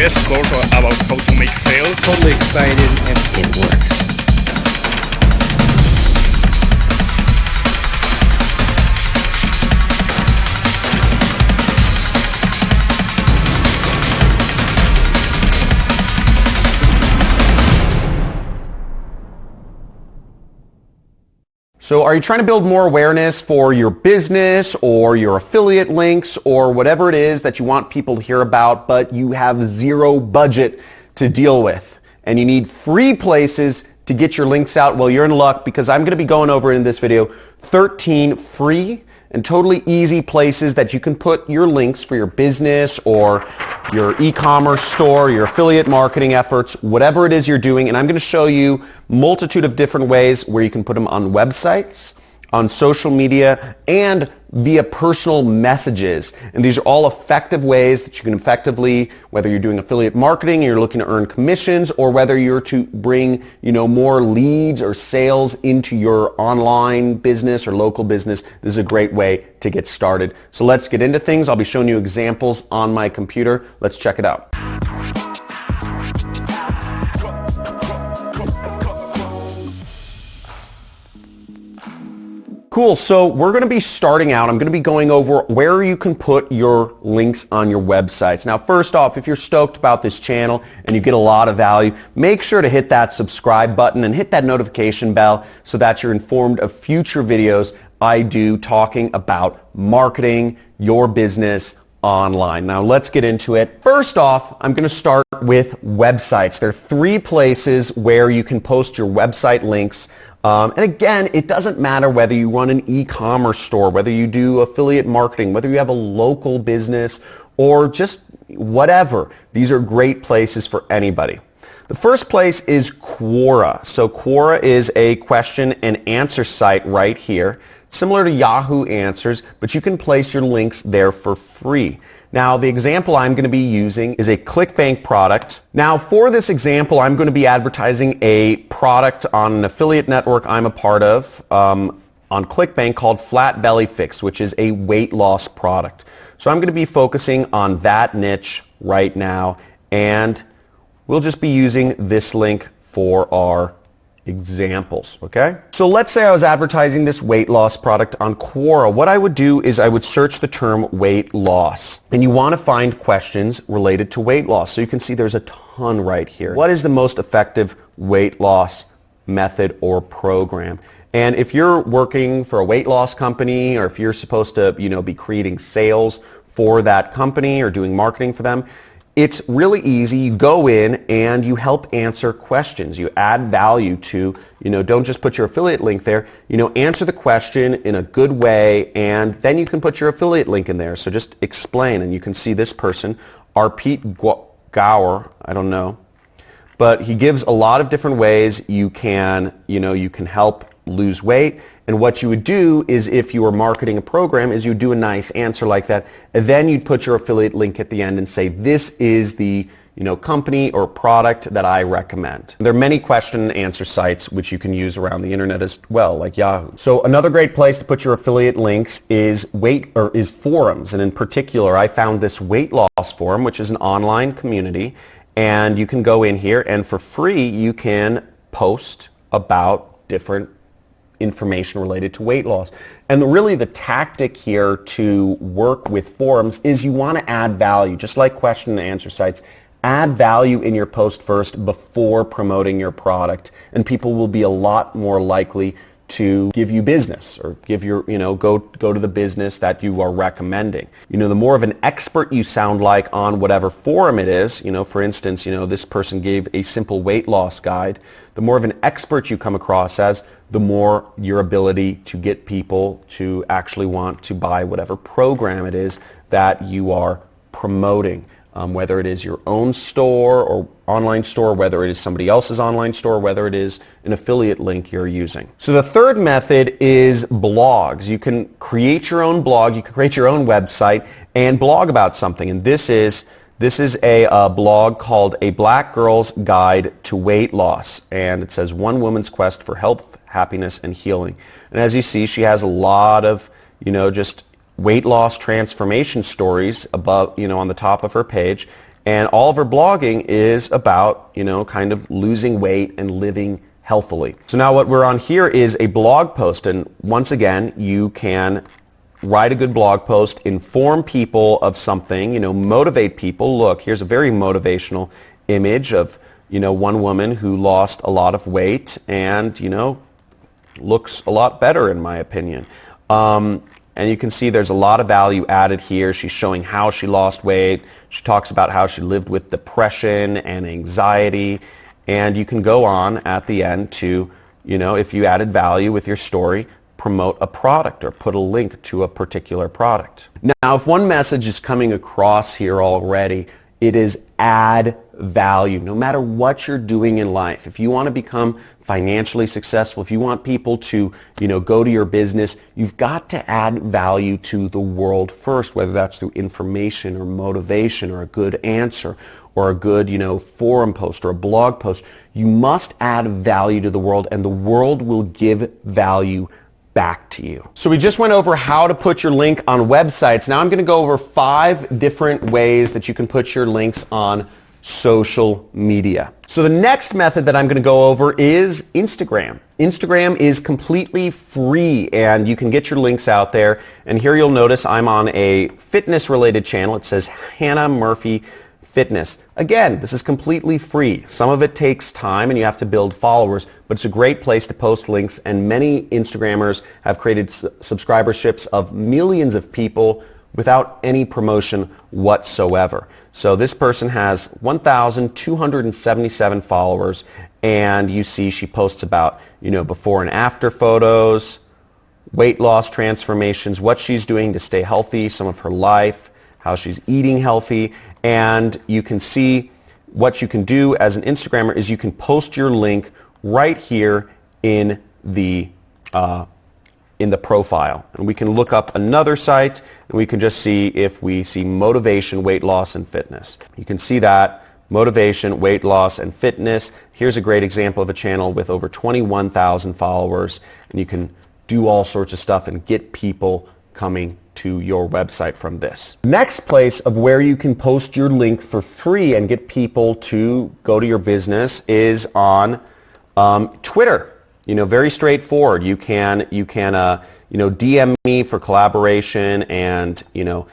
best course about how to make sales. Totally excited and it works. So are you trying to build more awareness for your business or your affiliate links or whatever it is that you want people to hear about, but you have zero budget to deal with and you need free places to get your links out? Well, you're in luck, because I'm going to be going over in this video 13 free and totally easy places that you can put your links for your business or your e-commerce store, your affiliate marketing efforts, whatever it is you're doing. And I'm going to show you multitude of different ways where you can put them on websites, on social media, and via personal messages. And these are all effective ways that you can effectively, whether you're doing affiliate marketing and you're looking to earn commissions, or whether you're to bring, more leads or sales into your online business or local business, this is a great way to get started. So let's get into things. I'll be showing you examples on my computer. Let's check it out. Cool, so we're going to be starting out. I'm going to be going over where you can put your links on your websites. Now, first off, if you're stoked about this channel and you get a lot of value, make sure to hit that subscribe button and hit that notification bell so that you're informed of future videos I do talking about marketing your business online. Now, let's get into it. First off, I'm going to start with websites. There are 3 places where you can post your website links. And again, it doesn't matter whether you run an e-commerce store, whether you do affiliate marketing, whether you have a local business, or just whatever. These are great places for anybody. The first place is Quora. So Quora is a question and answer site right here, similar to Yahoo Answers, but you can place your links there for free. Now, the example I'm going to be using is a Clickbank product. Now, for this example, I'm going to be advertising a product on an affiliate network I'm a part of on Clickbank called Flat Belly Fix, which is a weight loss product. So I'm going to be focusing on that niche right now, and we'll just be using this link for our examples, okay? So let's say I was advertising this weight loss product on Quora. What I would do is I would search the term weight loss, and you want to find questions related to weight loss. So you can see there's a ton right here. What is the most effective weight loss method or program? And if you're working for a weight loss company, or if you're supposed to, be creating sales for that company or doing marketing for them, it's really easy. You go in and you help answer questions. You add value to, don't just put your affiliate link there, answer the question in a good way, and then you can put your affiliate link in there. So just explain, and you can see this person, Arpit Gaur, I don't know, but he gives a lot of different ways you can, you can help lose weight. And what you would do is, if you were marketing a program, is you do a nice answer like that, and then you'd put your affiliate link at the end and say, this is the company or product that I recommend. There are many question and answer sites which you can use around the internet as well, like Yahoo. So another great place to put your affiliate links is forums, and in particular, I found this weight loss forum, which is an online community, and you can go in here, and for free you can post about different information related to weight loss. And really the tactic here to work with forums is you want to add value, just like question and answer sites. Add value in your post first before promoting your product, and people will be a lot more likely to give you business, or give your, go to the business that you are recommending. The more of an expert you sound like on whatever forum it is, for instance, this person gave a simple weight loss guide. The more of an expert you come across as, the more your ability to get people to actually want to buy whatever program it is that you are promoting. Whether it is your own store or online store, whether it is somebody else's online store, whether it is an affiliate link you're using. So the third method is blogs. You can create your own blog, you can create your own website and blog about something. And this is a blog called A Black Girl's Guide to Weight Loss. And it says, One Woman's Quest for Health, Happiness, and Healing. And as you see, she has a lot of, just weight loss transformation stories above, on the top of her page. And all of her blogging is about, you know, kind of losing weight and living healthily. So now what we're on here is a blog post, and once again, you can write a good blog post, inform people of something, you know, motivate people. Look, here's a very motivational image of, you know, one woman who lost a lot of weight and, you know, looks a lot better in my opinion. And you can see there's a lot of value added here. She's showing how she lost weight. She talks about how she lived with depression and anxiety. And you can go on at the end to, you know, if you added value with your story, promote a product or put a link to a particular product. Now, if one message is coming across here already, it is add value. No matter what you're doing in life, if you want to become financially successful, if you want people to, you know, go to your business, you've got to add value to the world first, whether that's through information or motivation or a good answer or a good, you know, forum post or a blog post. You must add value to the world, and the world will give value back to you. So we just went over how to put your link on websites. Now I'm going to go over 5 different ways that you can put your links on social media. So the next method that I'm going to go over is Instagram. Instagram is completely free and you can get your links out there. And here you'll notice I'm on a fitness related channel. It says Hannah Murphy Fitness. Again, this is completely free. Some of it takes time and you have to build followers, but it's a great place to post links, and many Instagrammers have created subscriberships of millions of people without any promotion whatsoever. So this person has 1,277 followers, and you see she posts about, you know, before and after photos, weight loss transformations, what she's doing to stay healthy, some of her life, how she's eating healthy, and you can see what you can do as an Instagrammer is you can post your link right here in the profile. And we can look up another site and we can just see if we see motivation, weight loss, and fitness. You can see that motivation, weight loss, and fitness. Here's a great example of a channel with over 21,000 followers, and you can do all sorts of stuff and get people coming to your website from this. Next place of where you can post your link for free and get people to go to your business is on Twitter. You know, very straightforward. You can DM me for collaboration and, you know,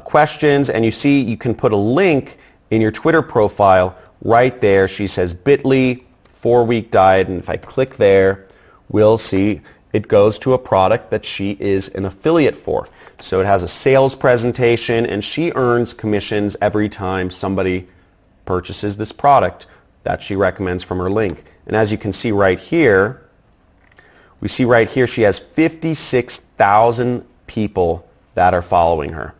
questions, and you see you can put a link in your Twitter profile right there. She says bit.ly 4-week diet, and if I click there, we'll see it goes to a product that she is an affiliate for. So it has a sales presentation, and she earns commissions every time somebody purchases this product that she recommends from her link. And as you can see right here, she has 56,000 people that are following her.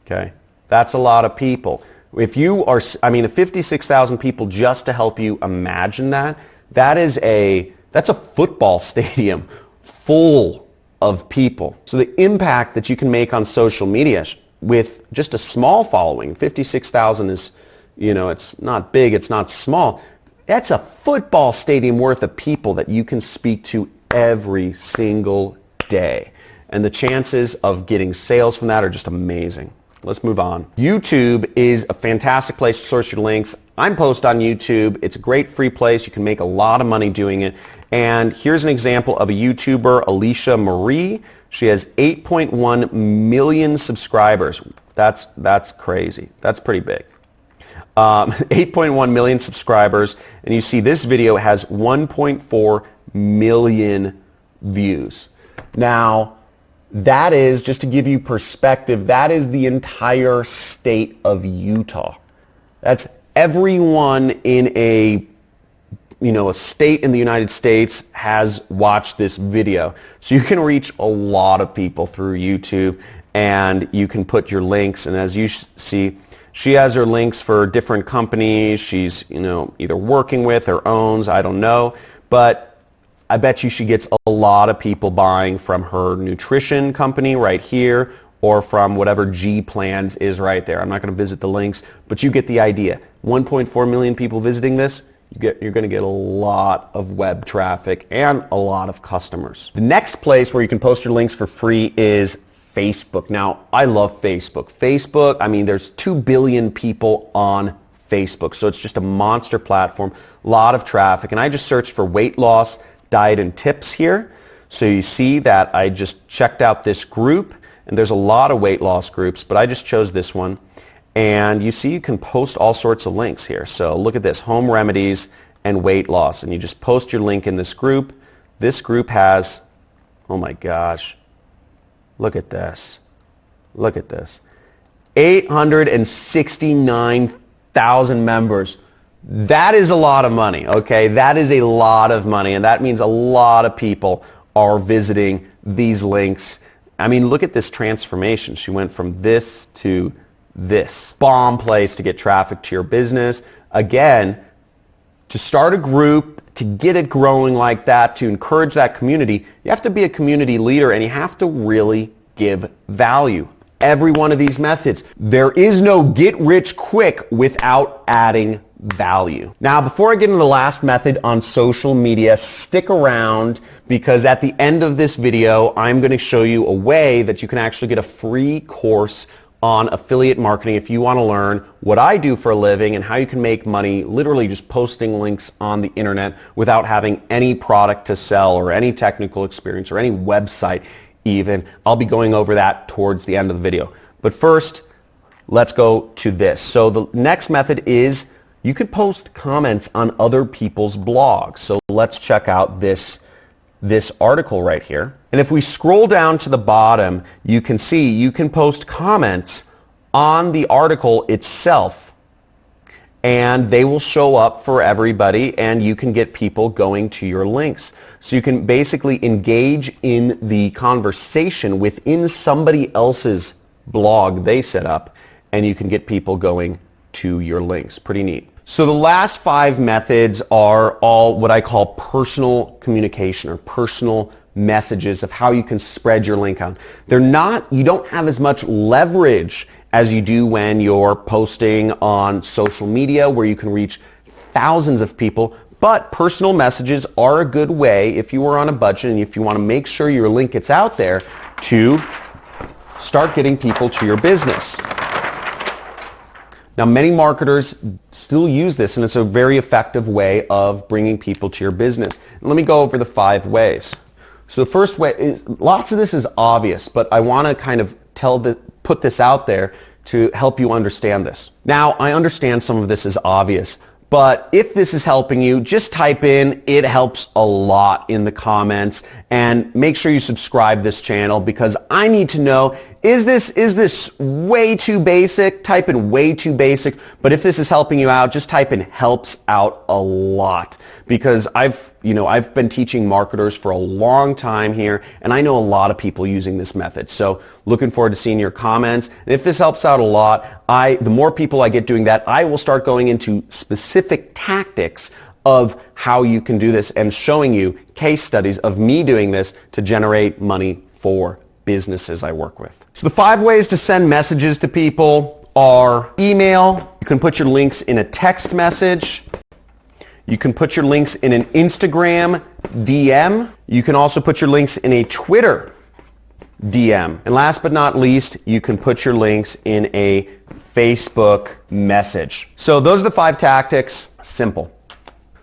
Okay? That's a lot of people. If you are, 56,000 people just to help you imagine that, that's a football stadium full of people. So the impact that you can make on social media with just a small following, 56,000 is, you know, it's not big, it's not small. That's a football stadium worth of people that you can speak to every single day. And the chances of getting sales from that are just amazing. Let's move on. YouTube is a fantastic place to source your links. I'm post on YouTube. It's a great free place. You can make a lot of money doing it. And here's an example of a YouTuber, Alicia Marie. She has 8.1 million subscribers. That's crazy. That's pretty big. 8.1 million subscribers, and you see this video has 1.4 million views. Now, that is, just to give you perspective, that is the entire state of Utah. That's everyone in a state in the United States has watched this video. So you can reach a lot of people through YouTube, and you can put your links, and as you see, she has her links for different companies she's, either working with or owns, I don't know, but I bet you she gets a lot of people buying from her nutrition company right here, or from whatever G Plans is right there. I'm not going to visit the links, but you get the idea. 1.4 million people visiting this, you're going to get a lot of web traffic and a lot of customers. The next place where you can post your links for free is Facebook. Now, I love Facebook. Facebook, I mean, there's 2 billion people on Facebook, so it's just a monster platform, a lot of traffic. And I just searched for weight loss, diet, and tips here. So you see that I just checked out this group, and there's a lot of weight loss groups, but I just chose this one. And you see you can post all sorts of links here. So look at this, home remedies and weight loss. And you just post your link in this group. This group has, oh my gosh, look at this. Look at this. 869,000 members. That is a lot of money, okay? That is a lot of money, and that means a lot of people are visiting these links. I mean, look at this transformation. She went from this to this. Bomb place to get traffic to your business. Again, to start a group, to get it growing like that, to encourage that community, you have to be a community leader and you have to really give value. Every one of these methods, there is no get rich quick without adding value. Now, before I get into the last method on social media, stick around because at the end of this video, I'm going to show you a way that you can actually get a free course on affiliate marketing if you want to learn what I do for a living and how you can make money literally just posting links on the internet without having any product to sell or any technical experience or any website even. I'll be going over that towards the end of the video. But first, let's go to this. So the next method is you could post comments on other people's blogs. So let's check out this article right here. And if we scroll down to the bottom, you can see you can post comments on the article itself and they will show up for everybody and you can get people going to your links. So you can basically engage in the conversation within somebody else's blog they set up and you can get people going to your links. Pretty neat. So the last 5 methods are all what I call personal communication or personal messages of how you can spread your link on. You don't have as much leverage as you do when you're posting on social media where you can reach thousands of people, but personal messages are a good way if you are on a budget and if you want to make sure your link gets out there to start getting people to your business. Now, many marketers still use this, and it's a very effective way of bringing people to your business. And let me go over the 5 ways. So the first way is, lots of this is obvious, but I want to kind of put this out there to help you understand this. Now, I understand some of this is obvious, but if this is helping you, just type in "it helps a lot" in the comments and make sure you subscribe this channel because I need to know, is this way too basic? Type in "way too basic." But if this is helping you out, just type in "helps out a lot" because I've been teaching marketers for a long time here and I know a lot of people using this method. So looking forward to seeing your comments. And if this helps out a lot, the more people I get doing that, I will start going into specific tactics of how you can do this and showing you case studies of me doing this to generate money for businesses I work with. So the 5 ways to send messages to people are email. You can put your links in a text message. You can put your links in an Instagram DM. You can also put your links in a Twitter DM. And last but not least, you can put your links in a Facebook message. So those are the 5 tactics. Simple.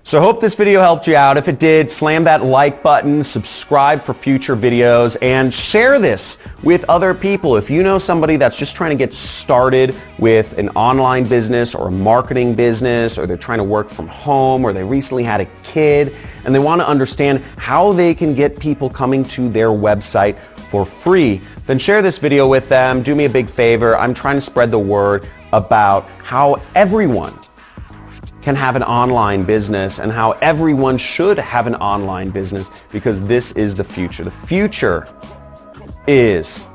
So I hope this video helped you out. If it did, slam that like button, subscribe for future videos, and share this with other people. If you know somebody that's just trying to get started with an online business or a marketing business, or they're trying to work from home, or they recently had a kid, and they want to understand how they can get people coming to their website for free, then share this video with them. Do me a big favor. I'm trying to spread the word about how everyone can have an online business and how everyone should have an online business because this is the future. The future is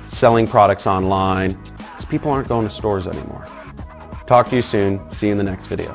selling products online because people aren't going to stores anymore. Talk to you soon. See you in the next video.